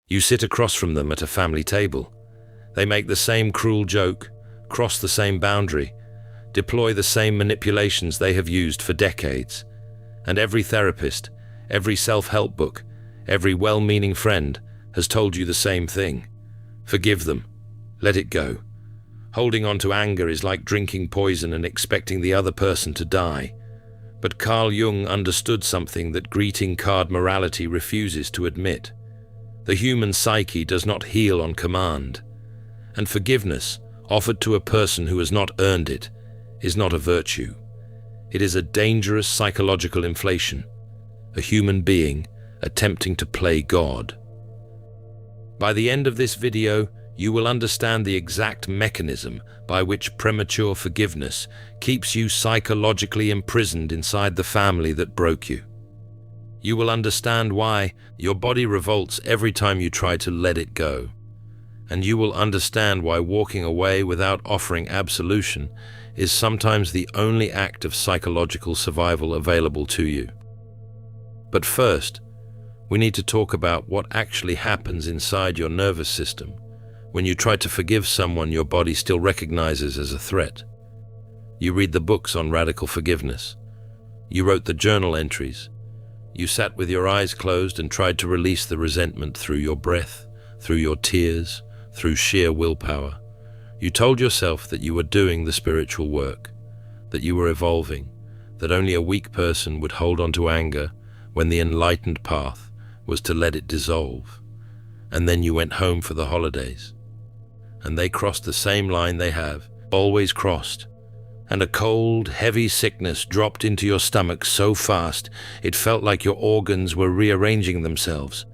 You sit across from them at a family table. They make the same cruel joke, cross the same boundary, deploy the same manipulations they have used for decades. And every therapist, every self-help book, every well-meaning friend has told you the same thing. Forgive them. Let it go. Holding on to anger is like drinking poison and expecting the other person to die. But Carl Jung understood something that greeting card morality refuses to admit. The human psyche does not heal on command. And forgiveness, offered to a person who has not earned it, is not a virtue. It is a dangerous psychological inflation, a human being attempting to play God. By the end of this video, you will understand the exact mechanism by which premature forgiveness keeps you psychologically imprisoned inside the family that broke you. You will understand why your body revolts every time you try to let it go. And you will understand why walking away without offering absolution is sometimes the only act of psychological survival available to you. But first, we need to talk about what actually happens inside your nervous system when you try to forgive someone your body still recognizes as a threat. You read the books on radical forgiveness. You wrote the journal entries. You sat with your eyes closed and tried to release the resentment through your breath, through your tears, through sheer willpower. You told yourself that you were doing the spiritual work, that you were evolving, that only a weak person would hold on to anger when the enlightened path was to let it dissolve. And then you went home for the holidays. And they crossed the same line they have always crossed. And a cold, heavy sickness dropped into your stomach so fast it felt like your organs were rearranging themselves.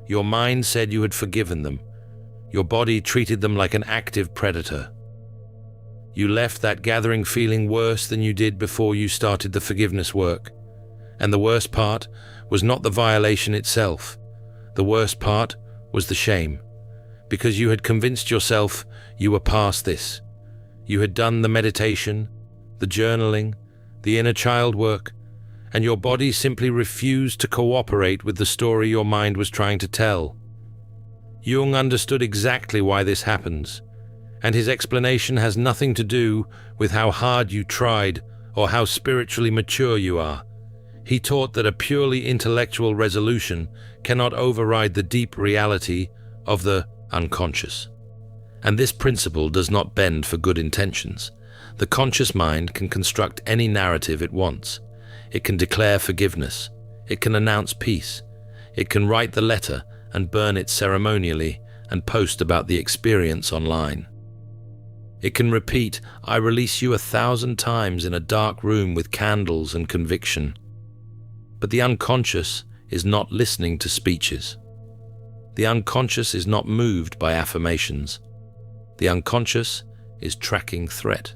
Your mind said you had forgiven them. Your body treated them like an active predator. You left that gathering feeling worse than you did before you started the forgiveness work. And the worst part was not the violation itself. The worst part was the shame, because you had convinced yourself you were past this. You had done the meditation, the journaling, the inner child work, and your body simply refused to cooperate with the story your mind was trying to tell. Jung understood exactly why this happens, and his explanation has nothing to do with how hard you tried or how spiritually mature you are. He taught that a purely intellectual resolution cannot override the deep reality of the unconscious. And this principle does not bend for good intentions. The conscious mind can construct any narrative it wants. It can declare forgiveness. It can announce peace. It can write the letter and burn it ceremonially and post about the experience online. It can repeat, "I release you 1,000 times in a dark room with candles and conviction." But the unconscious is not listening to speeches. The unconscious is not moved by affirmations. The unconscious is tracking threat.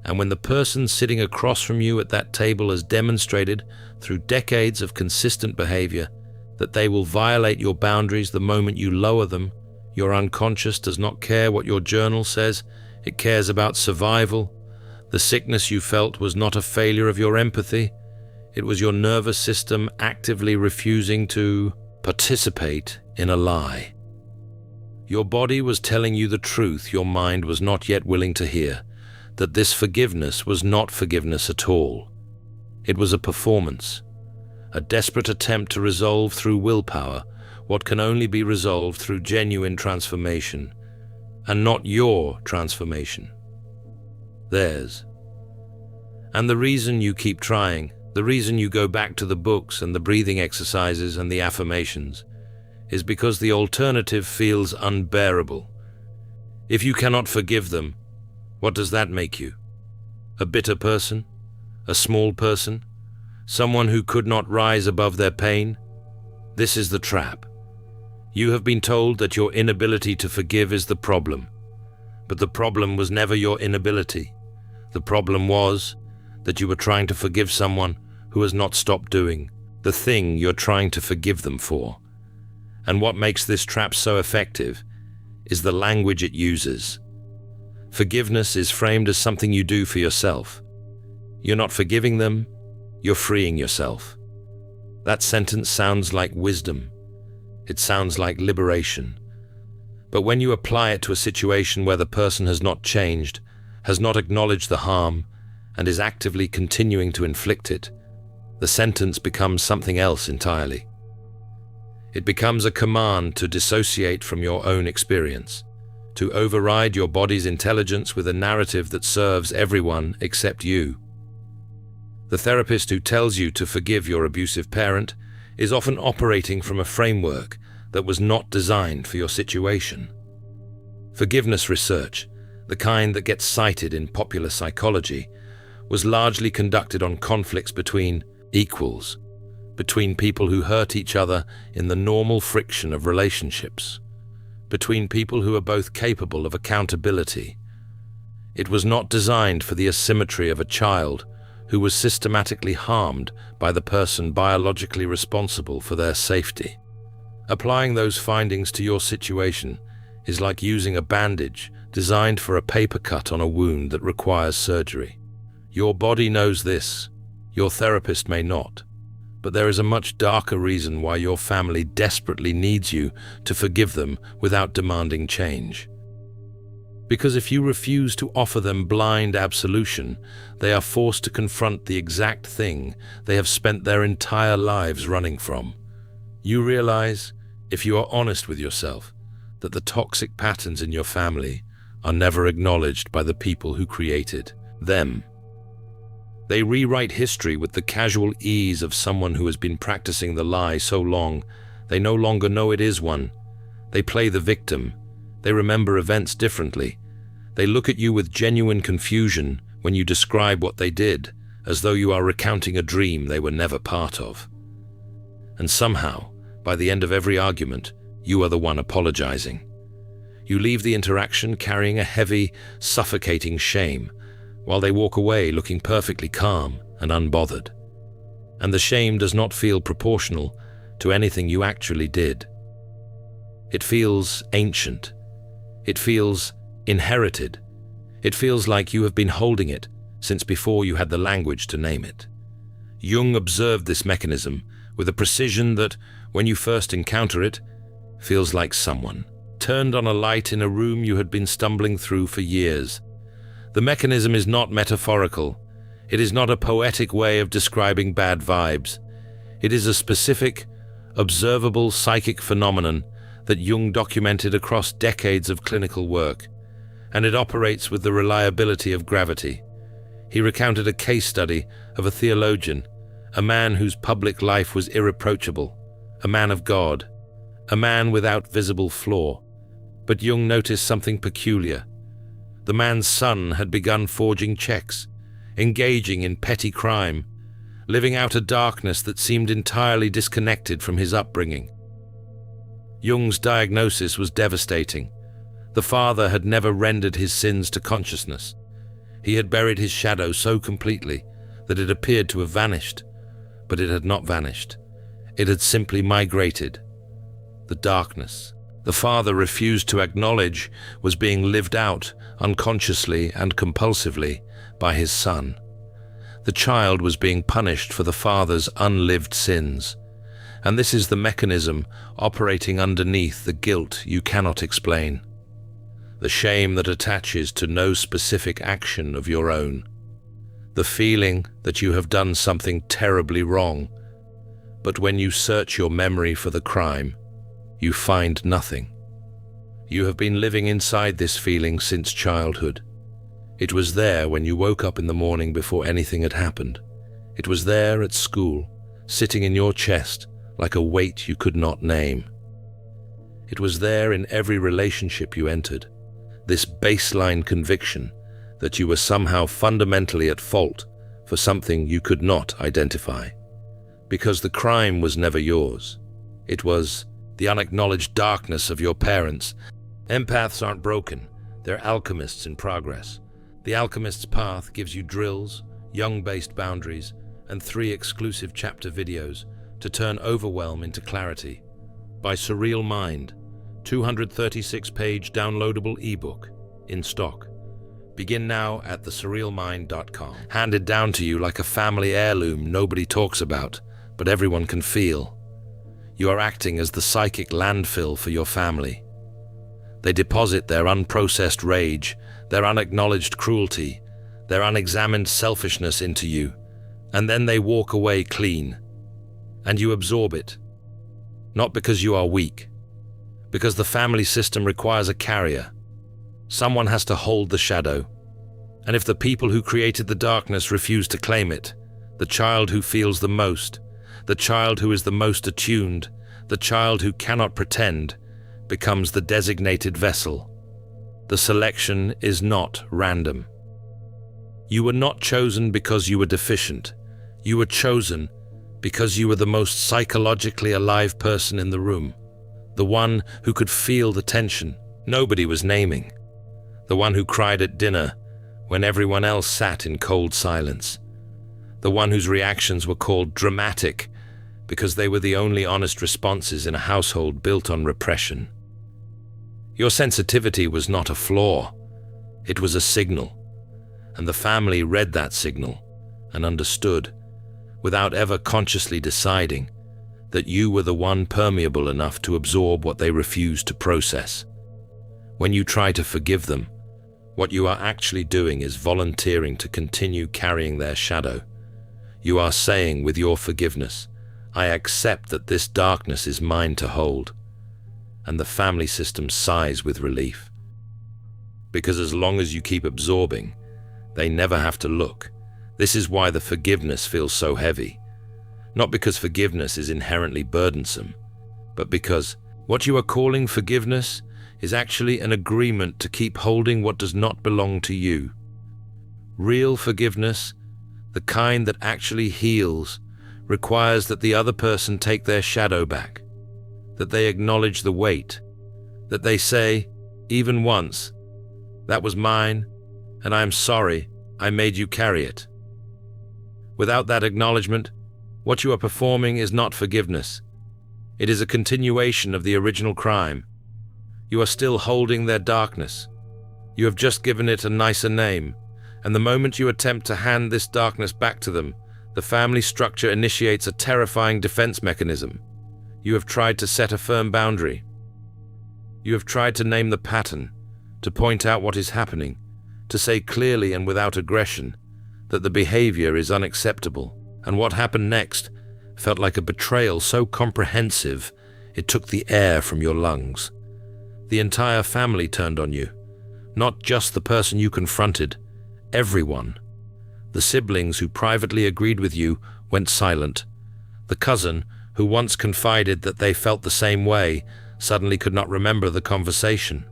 And when the person sitting across from you at that table has demonstrated through decades of consistent behavior that they will violate your boundaries the moment you lower them, your unconscious does not care what your journal says. It cares about survival. The sickness you felt was not a failure of your empathy. It was your nervous system actively refusing to participate in a lie. Your body was telling you the truth your mind was not yet willing to hear, that this forgiveness was not forgiveness at all. It was a performance, a desperate attempt to resolve through willpower what can only be resolved through genuine transformation, and not your transformation, theirs. And the reason you keep trying, the reason you go back to the books and the breathing exercises and the affirmations, is because the alternative feels unbearable. If you cannot forgive them, what does that make you? A bitter person? A small person? Someone who could not rise above their pain? This is the trap. You have been told that your inability to forgive is the problem. But the problem was never your inability. The problem was that you were trying to forgive someone who has not stopped doing the thing you're trying to forgive them for. And what makes this trap so effective is the language it uses. Forgiveness is framed as something you do for yourself. You're not forgiving them, you're freeing yourself. That sentence sounds like wisdom. It sounds like liberation. But when you apply it to a situation where the person has not changed, has not acknowledged the harm, and is actively continuing to inflict it, the sentence becomes something else entirely. It becomes a command to dissociate from your own experience, to override your body's intelligence with a narrative that serves everyone except you. The therapist who tells you to forgive your abusive parent is often operating from a framework that was not designed for your situation. Forgiveness research, the kind that gets cited in popular psychology, was largely conducted on conflicts between equals, between people who hurt each other in the normal friction of relationships, between people who are both capable of accountability. It was not designed for the asymmetry of a child who was systematically harmed by the person biologically responsible for their safety. Applying those findings to your situation is like using a bandage designed for a paper cut on a wound that requires surgery. Your body knows this, your therapist may not, but there is a much darker reason why your family desperately needs you to forgive them without demanding change. Because if you refuse to offer them blind absolution, they are forced to confront the exact thing they have spent their entire lives running from. You realize, if you are honest with yourself, that the toxic patterns in your family are never acknowledged by the people who created them. They rewrite history with the casual ease of someone who has been practicing the lie so long, they no longer know it is one. They play the victim. They remember events differently. They look at you with genuine confusion when you describe what they did, as though you are recounting a dream they were never part of. And somehow, by the end of every argument, you are the one apologizing. You leave the interaction carrying a heavy, suffocating shame, while they walk away looking perfectly calm and unbothered. And the shame does not feel proportional to anything you actually did. It feels ancient. It feels inherited. It feels like you have been holding it since before you had the language to name it. Jung observed this mechanism with a precision that, when you first encounter it, feels like someone turned on a light in a room you had been stumbling through for years. The mechanism is not metaphorical. It is not a poetic way of describing bad vibes. It is a specific, observable psychic phenomenon that Jung documented across decades of clinical work, and it operates with the reliability of gravity. He recounted a case study of a theologian, a man whose public life was irreproachable, a man of God, a man without visible flaw. But Jung noticed something peculiar. The man's son had begun forging checks, engaging in petty crime, living out a darkness that seemed entirely disconnected from his upbringing. Jung's diagnosis was devastating. The father had never rendered his sins to consciousness. He had buried his shadow so completely that it appeared to have vanished, but it had not vanished. It had simply migrated. The darkness the father refused to acknowledge was being lived out unconsciously and compulsively by his son. The child was being punished for the father's unlived sins, and this is the mechanism operating underneath the guilt you cannot explain. The shame that attaches to no specific action of your own. The feeling that you have done something terribly wrong, but when you search your memory for the crime, you find nothing. You have been living inside this feeling since childhood. It was there when you woke up in the morning before anything had happened. It was there at school, sitting in your chest like a weight you could not name. It was there in every relationship you entered, this baseline conviction that you were somehow fundamentally at fault for something you could not identify. Because the crime was never yours. It was the unacknowledged darkness of your parents. Empaths aren't broken, they're alchemists in progress. The alchemist's path gives you drills, Jung-based boundaries, and 3 exclusive chapter videos to turn overwhelm into clarity. By Surreal Mind, 236-page downloadable ebook, in stock. Begin now at thesurrealmind.com. Handed down to you like a family heirloom nobody talks about, but everyone can feel. You are acting as the psychic landfill for your family. They deposit their unprocessed rage, their unacknowledged cruelty, their unexamined selfishness into you, and then they walk away clean. And you absorb it. Not because you are weak, because the family system requires a carrier. Someone has to hold the shadow. And if the people who created the darkness refuse to claim it, the child who feels the most, the child who is the most attuned, the child who cannot pretend, becomes the designated vessel. The selection is not random. You were not chosen because you were deficient. You were chosen because you were the most psychologically alive person in the room, the one who could feel the tension nobody was naming, the one who cried at dinner when everyone else sat in cold silence, the one whose reactions were called dramatic because they were the only honest responses in a household built on repression. Your sensitivity was not a flaw, it was a signal, and the family read that signal and understood, without ever consciously deciding, that you were the one permeable enough to absorb what they refused to process. When you try to forgive them, what you are actually doing is volunteering to continue carrying their shadow. You are saying with your forgiveness, I accept that this darkness is mine to hold. And the family system sighs with relief. Because as long as you keep absorbing, they never have to look. This is why the forgiveness feels so heavy. Not because forgiveness is inherently burdensome, but because what you are calling forgiveness is actually an agreement to keep holding what does not belong to you. Real forgiveness, the kind that actually heals, requires that the other person take their shadow back, that they acknowledge the weight, that they say, even once, that was mine, and I am sorry I made you carry it. Without that acknowledgement, what you are performing is not forgiveness. It is a continuation of the original crime. You are still holding their darkness. You have just given it a nicer name, and the moment you attempt to hand this darkness back to them, the family structure initiates a terrifying defense mechanism. You have tried to set a firm boundary. You have tried to name the pattern, to point out what is happening, to say clearly and without aggression that the behavior is unacceptable, and what happened next felt like a betrayal so comprehensive it took the air from your lungs. The entire family turned on you, not just the person you confronted, everyone. The siblings who privately agreed with you went silent. The cousin who once confided that they felt the same way suddenly could not remember the conversation.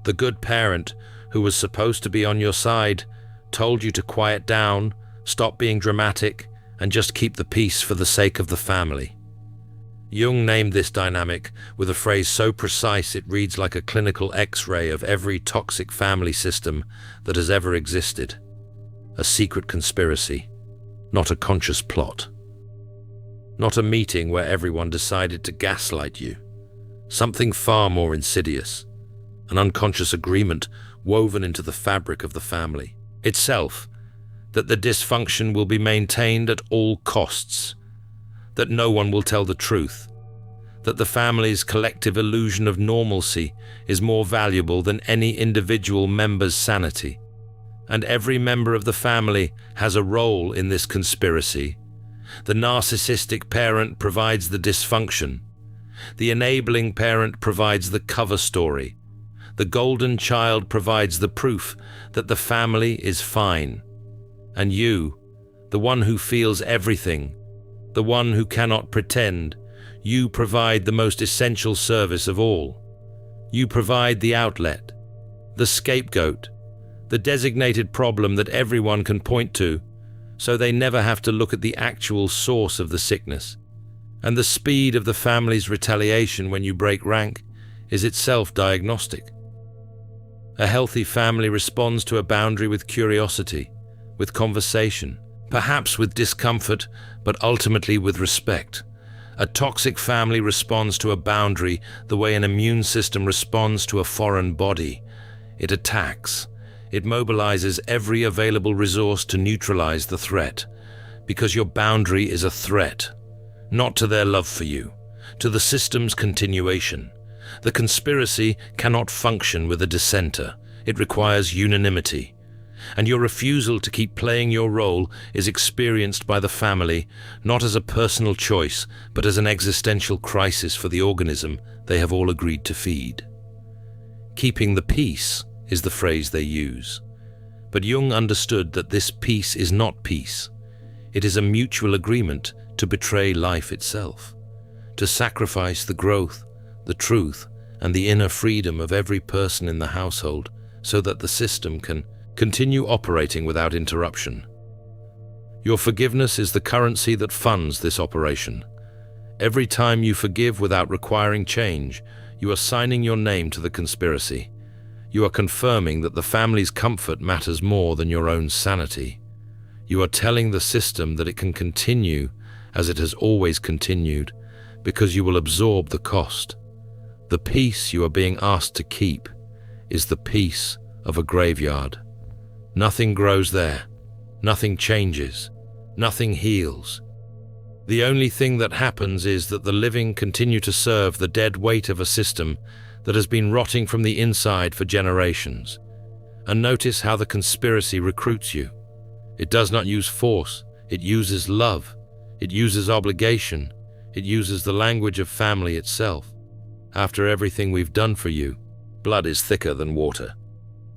The good parent who was supposed to be on your side told you to quiet down, stop being dramatic, and just keep the peace for the sake of the family. Jung named this dynamic with a phrase so precise it reads like a clinical X-ray of every toxic family system that has ever existed. A secret conspiracy, not a conscious plot. Not a meeting where everyone decided to gaslight you. Something far more insidious. An unconscious agreement woven into the fabric of the family itself, that the dysfunction will be maintained at all costs, that no one will tell the truth, that the family's collective illusion of normalcy is more valuable than any individual member's sanity. And every member of the family has a role in this conspiracy. The narcissistic parent provides the dysfunction. The enabling parent provides the cover story. The golden child provides the proof that the family is fine. And you, the one who feels everything, the one who cannot pretend, you provide the most essential service of all. You provide the outlet, the scapegoat, the designated problem that everyone can point to, so they never have to look at the actual source of the sickness. And the speed of the family's retaliation when you break rank is itself diagnostic. A healthy family responds to a boundary with curiosity, with conversation, perhaps with discomfort, but ultimately with respect. A toxic family responds to a boundary the way an immune system responds to a foreign body. It attacks. It mobilizes every available resource to neutralize the threat, because your boundary is a threat, not to their love for you, to the system's continuation. The conspiracy cannot function with a dissenter. It requires unanimity. And your refusal to keep playing your role is experienced by the family not as a personal choice, but as an existential crisis for the organism they have all agreed to feed. Keeping the peace is the phrase they use. But Jung understood that this peace is not peace. It is a mutual agreement to betray life itself, to sacrifice the growth, the truth, and the inner freedom of every person in the household so that the system can continue operating without interruption. Your forgiveness is the currency that funds this operation. Every time you forgive without requiring change, you are signing your name to the conspiracy. You are confirming that the family's comfort matters more than your own sanity. You are telling the system that it can continue as it has always continued, because you will absorb the cost. The peace you are being asked to keep is the peace of a graveyard. Nothing grows there. Nothing changes. Nothing heals. The only thing that happens is that the living continue to serve the dead weight of a system that has been rotting from the inside for generations. And notice how the conspiracy recruits you. It does not use force. It uses love. It uses obligation. It uses the language of family itself. After everything we've done for you, blood is thicker than water.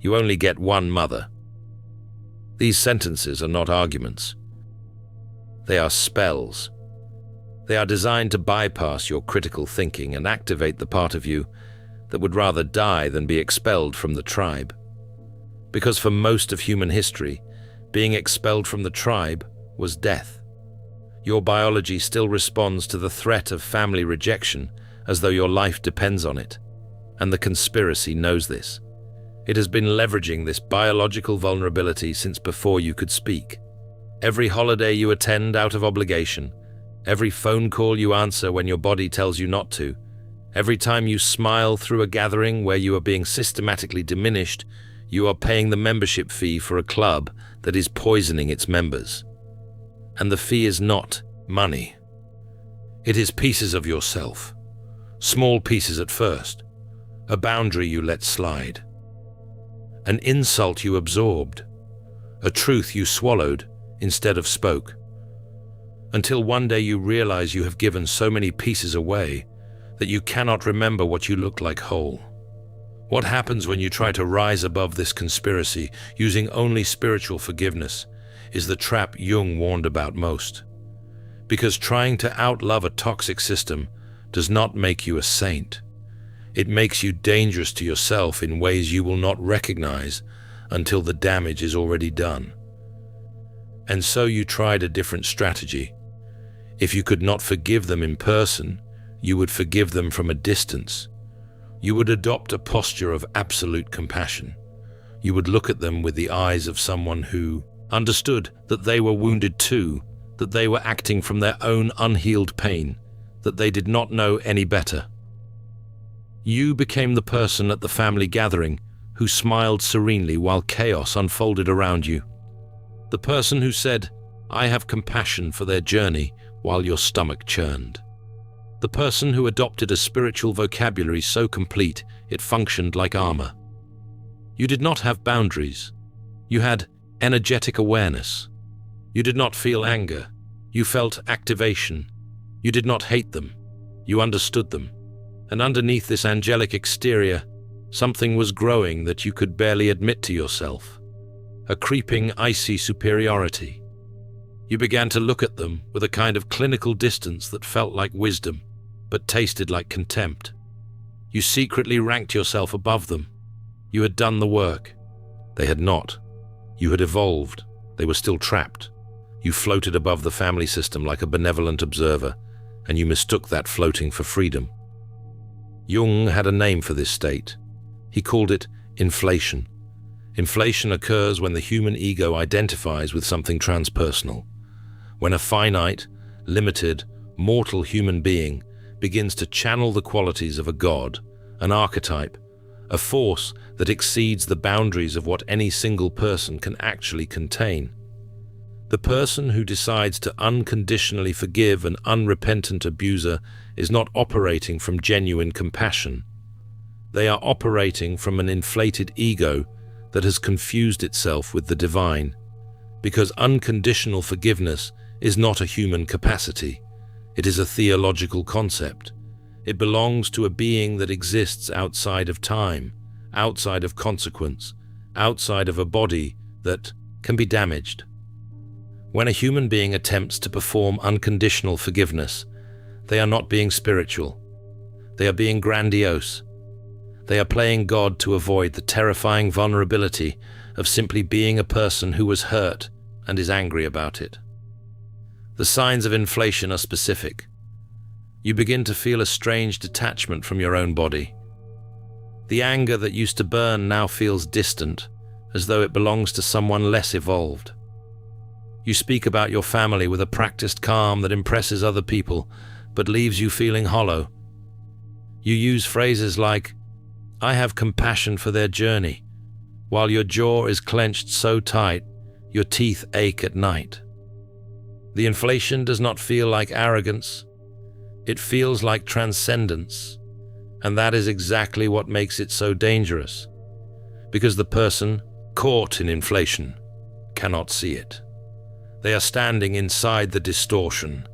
You only get one mother. These sentences are not arguments. They are spells. They are designed to bypass your critical thinking and activate the part of you that would rather die than be expelled from the tribe. Because for most of human history, being expelled from the tribe was death. Your biology still responds to the threat of family rejection as though your life depends on it. And the conspiracy knows this. It has been leveraging this biological vulnerability since before you could speak. Every holiday you attend out of obligation, every phone call you answer when your body tells you not to, every time you smile through a gathering where you are being systematically diminished, you are paying the membership fee for a club that is poisoning its members. And the fee is not money. It is pieces of yourself. Small pieces at first. A boundary you let slide. An insult you absorbed. A truth you swallowed instead of spoke. Until one day you realize you have given so many pieces away that you cannot remember what you look like whole. What happens when you try to rise above this conspiracy using only spiritual forgiveness is the trap Jung warned about most. Because trying to outlove a toxic system does not make you a saint. It makes you dangerous to yourself in ways you will not recognize until the damage is already done. And so you tried a different strategy. If you could not forgive them in person, you would forgive them from a distance. You would adopt a posture of absolute compassion. You would look at them with the eyes of someone who understood that they were wounded too, that they were acting from their own unhealed pain, that they did not know any better. You became the person at the family gathering who smiled serenely while chaos unfolded around you. The person who said, "I have compassion for their journey," while your stomach churned. The person who adopted a spiritual vocabulary so complete it functioned like armor. You did not have boundaries. You had energetic awareness. You did not feel anger. You felt activation. You did not hate them. You understood them. And underneath this angelic exterior, something was growing that you could barely admit to yourself. A creeping, icy superiority. You began to look at them with a kind of clinical distance that felt like wisdom, but tasted like contempt. You secretly ranked yourself above them. You had done the work. They had not. You had evolved. They were still trapped. You floated above the family system like a benevolent observer, and you mistook that floating for freedom. Jung had a name for this state. He called it inflation. Inflation occurs when the human ego identifies with something transpersonal. When a finite, limited, mortal human being begins to channel the qualities of a god, an archetype, a force that exceeds the boundaries of what any single person can actually contain. The person who decides to unconditionally forgive an unrepentant abuser is not operating from genuine compassion. They are operating from an inflated ego that has confused itself with the divine, because unconditional forgiveness is not a human capacity. It is a theological concept. It belongs to a being that exists outside of time, outside of consequence, outside of a body that can be damaged. When a human being attempts to perform unconditional forgiveness, they are not being spiritual. They are being grandiose. They are playing God to avoid the terrifying vulnerability of simply being a person who was hurt and is angry about it. The signs of inflation are specific. You begin to feel a strange detachment from your own body. The anger that used to burn now feels distant, as though it belongs to someone less evolved. You speak about your family with a practiced calm that impresses other people, but leaves you feeling hollow. You use phrases like, "I have compassion for their journey," while your jaw is clenched so tight, your teeth ache at night. The inflation does not feel like arrogance. It feels like transcendence, and that is exactly what makes it so dangerous, because the person caught in inflation cannot see it. They are standing inside the distortion,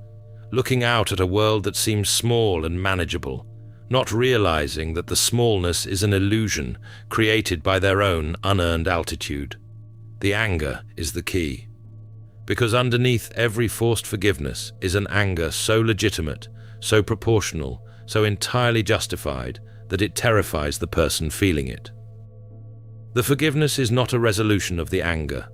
looking out at a world that seems small and manageable, not realizing that the smallness is an illusion created by their own unearned altitude. The anger is the key, because underneath every forced forgiveness is an anger so legitimate, so proportional, so entirely justified that it terrifies the person feeling it. The forgiveness is not a resolution of the anger.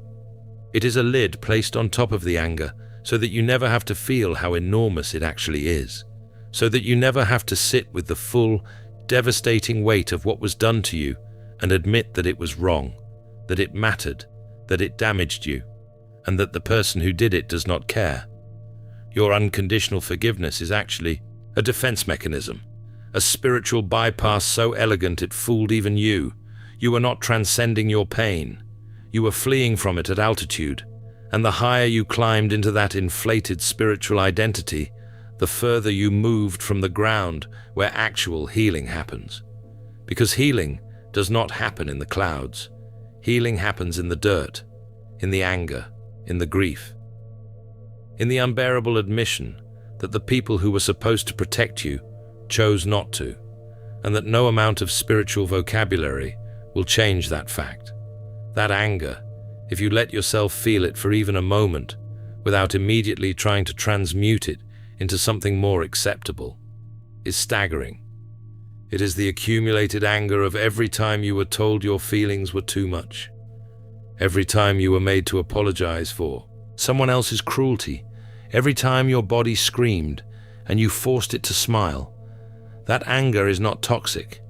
It is a lid placed on top of the anger so that you never have to feel how enormous it actually is, so that you never have to sit with the full, devastating weight of what was done to you and admit that it was wrong, that it mattered, that it damaged you, and that the person who did it does not care. Your unconditional forgiveness is actually a defense mechanism, a spiritual bypass so elegant it fooled even you. You are not transcending your pain. You were fleeing from it at altitude, and the higher you climbed into that inflated spiritual identity, the further you moved from the ground where actual healing happens. Because healing does not happen in the clouds. Healing happens in the dirt, in the anger, in the grief, in the unbearable admission that the people who were supposed to protect you chose not to, and that no amount of spiritual vocabulary will change that fact. That anger, if you let yourself feel it for even a moment, without immediately trying to transmute it into something more acceptable, is staggering. It is the accumulated anger of every time you were told your feelings were too much, every time you were made to apologize for someone else's cruelty, every time your body screamed and you forced it to smile. That anger is not toxic.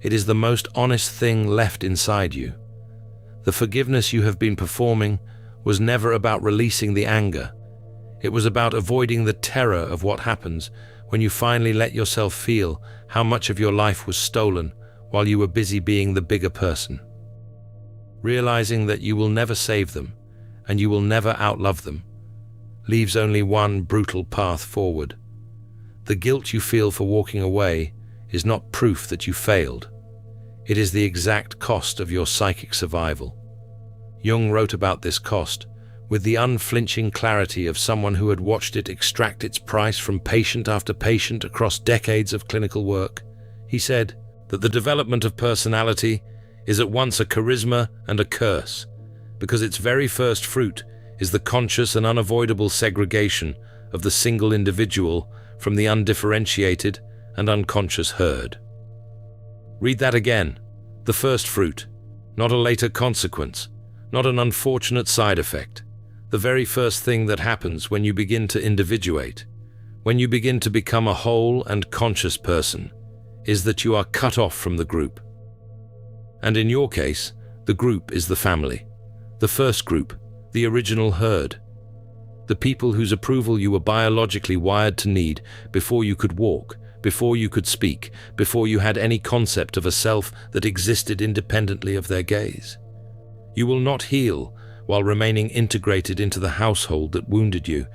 It is the most honest thing left inside you. The forgiveness you have been performing was never about releasing the anger. It was about avoiding the terror of what happens when you finally let yourself feel how much of your life was stolen while you were busy being the bigger person. Realizing that you will never save them and you will never outlove them leaves only one brutal path forward. The guilt you feel for walking away is not proof that you failed. It is the exact cost of your psychic survival. Jung wrote about this cost with the unflinching clarity of someone who had watched it extract its price from patient after patient across decades of clinical work. He said that the development of personality is at once a charisma and a curse, because its very first fruit is the conscious and unavoidable segregation of the single individual from the undifferentiated and unconscious herd. Read that again. The first fruit, not a later consequence, not an unfortunate side effect. The very first thing that happens when you begin to individuate, when you begin to become a whole and conscious person, is that you are cut off from the group. And in your case, the group is the family. The first group, the original herd. The people whose approval you were biologically wired to need before you could walk, before you could speak, before you had any concept of a self that existed independently of their gaze. You will not heal while remaining integrated into the household that wounded you.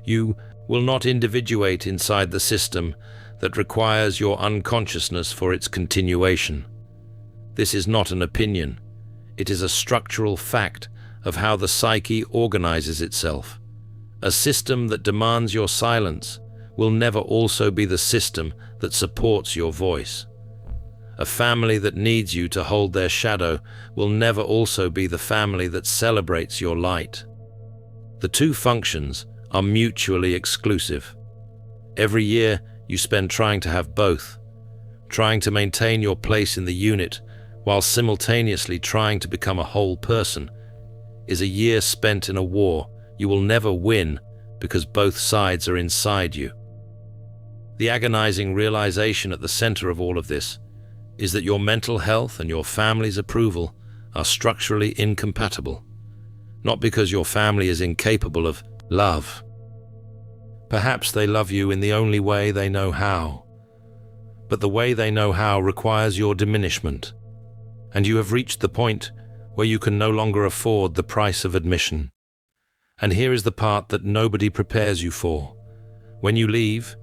You will not individuate inside the system that requires your unconsciousness for its continuation. This is not an opinion. It is a structural fact of how the psyche organizes itself. A system that demands your silence will never also be the system that supports your voice. A family that needs you to hold their shadow will never also be the family that celebrates your light. The two functions are mutually exclusive. Every year you spend trying to have both, trying to maintain your place in the unit while simultaneously trying to become a whole person, is a year spent in a war you will never win because both sides are inside you. The agonizing realization at the center of all of this is that your mental health and your family's approval are structurally incompatible, not because your family is incapable of love. Perhaps they love you in the only way they know how, but the way they know how requires your diminishment, and you have reached the point where you can no longer afford the price of admission. And here is the part that nobody prepares you for. When you leave,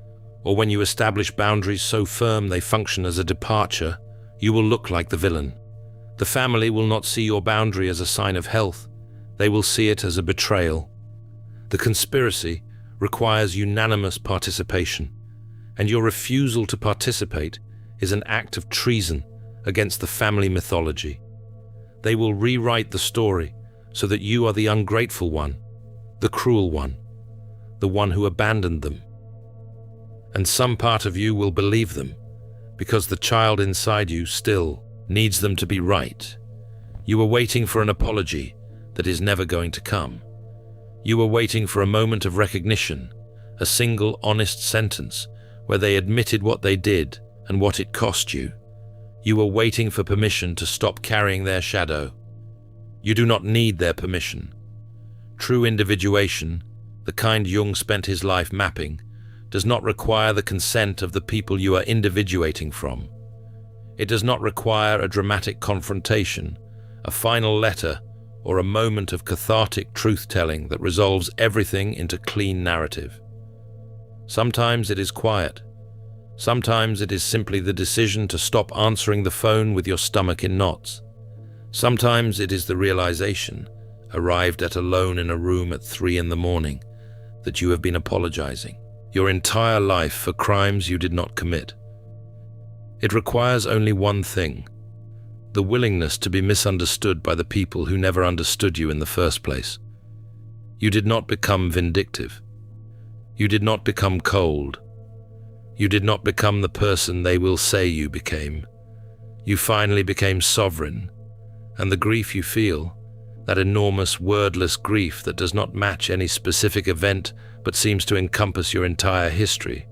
or when you establish boundaries so firm they function as a departure, you will look like the villain. The family will not see your boundary as a sign of health. They will see it as a betrayal. The conspiracy requires unanimous participation, and your refusal to participate is an act of treason against the family mythology. They will rewrite the story so that you are the ungrateful one, the cruel one, the one who abandoned them. And some part of you will believe them, because the child inside you still needs them to be right. You are waiting for an apology that is never going to come. You are waiting for a moment of recognition, a single honest sentence where they admitted what they did and what it cost you. You are waiting for permission to stop carrying their shadow. You do not need their permission. True individuation, the kind Jung spent his life mapping, does not require the consent of the people you are individuating from. It does not require a dramatic confrontation, a final letter, or a moment of cathartic truth-telling that resolves everything into clean narrative. Sometimes it is quiet. Sometimes it is simply the decision to stop answering the phone with your stomach in knots. Sometimes it is the realization, arrived at alone in a room at 3 a.m, that you have been apologizing your entire life for crimes you did not commit. It requires only one thing: the willingness to be misunderstood by the people who never understood you in the first place. You did not become vindictive. You did not become cold. You did not become the person they will say you became. You finally became sovereign, and the grief you feel, that enormous wordless grief that does not match any specific event but seems to encompass your entire history,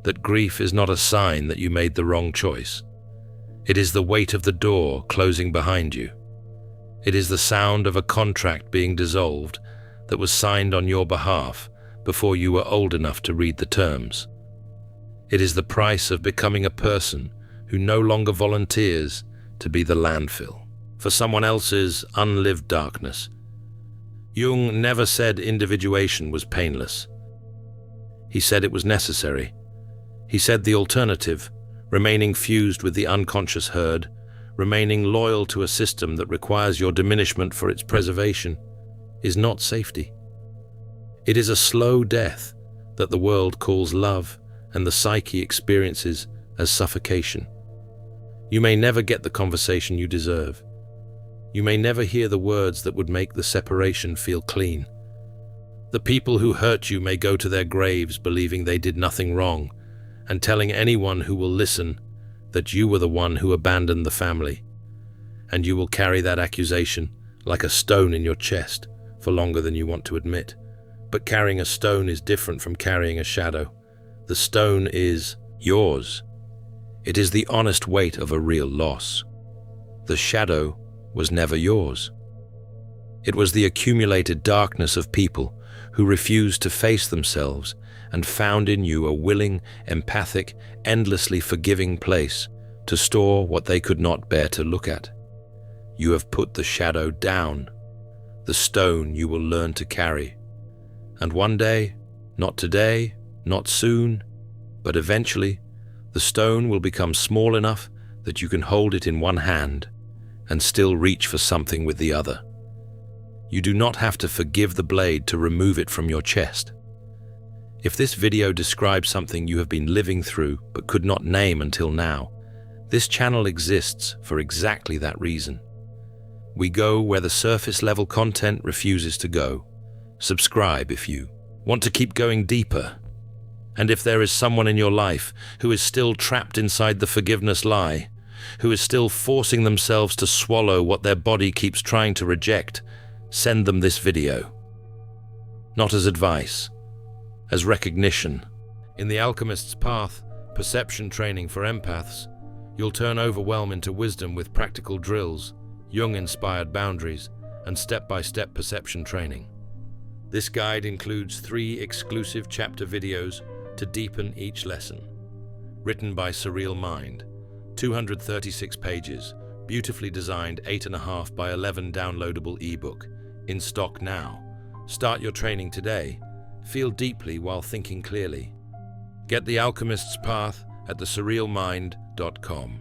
that grief is not a sign that you made the wrong choice. It is the weight of the door closing behind you. It is the sound of a contract being dissolved that was signed on your behalf before you were old enough to read the terms. It is the price of becoming a person who no longer volunteers to be the landfill for someone else's unlived darkness. Jung never said individuation was painless. He said it was necessary. He said the alternative, remaining fused with the unconscious herd, remaining loyal to a system that requires your diminishment for its preservation, is not safety. It is a slow death that the world calls love and the psyche experiences as suffocation. You may never get the conversation you deserve. You may never hear the words that would make the separation feel clean. The people who hurt you may go to their graves believing they did nothing wrong, and telling anyone who will listen that you were the one who abandoned the family. And you will carry that accusation like a stone in your chest for longer than you want to admit. But carrying a stone is different from carrying a shadow. The stone is yours. It is the honest weight of a real loss. The shadow was never yours. It was the accumulated darkness of people who refused to face themselves and found in you a willing, empathic, endlessly forgiving place to store what they could not bear to look at. You have put the shadow down. the stone you will learn to carry. And one day, not today, not soon, but eventually, the stone will become small enough that you can hold it in one hand and still reach for something with the other. You do not have to forgive the blade to remove it from your chest. If this video describes something you have been living through but could not name until now, this channel exists for exactly that reason. We go where the surface-level content refuses to go. Subscribe if you want to keep going deeper. And if there is someone in your life who is still trapped inside the forgiveness lie, who is still forcing themselves to swallow what their body keeps trying to reject, send them this video. Not as advice, as recognition. In The Alchemist's Path, perception training for empaths, you'll turn overwhelm into wisdom with practical drills, Jung-inspired boundaries, and step-by-step perception training. This guide includes 3 exclusive chapter videos to deepen each lesson. Written by Surreal Mind, 236 pages, beautifully designed 8.5 by 11 downloadable ebook, in stock now. Start your training today. Feel deeply while thinking clearly. Get The Alchemist's Path at thesurrealmind.com.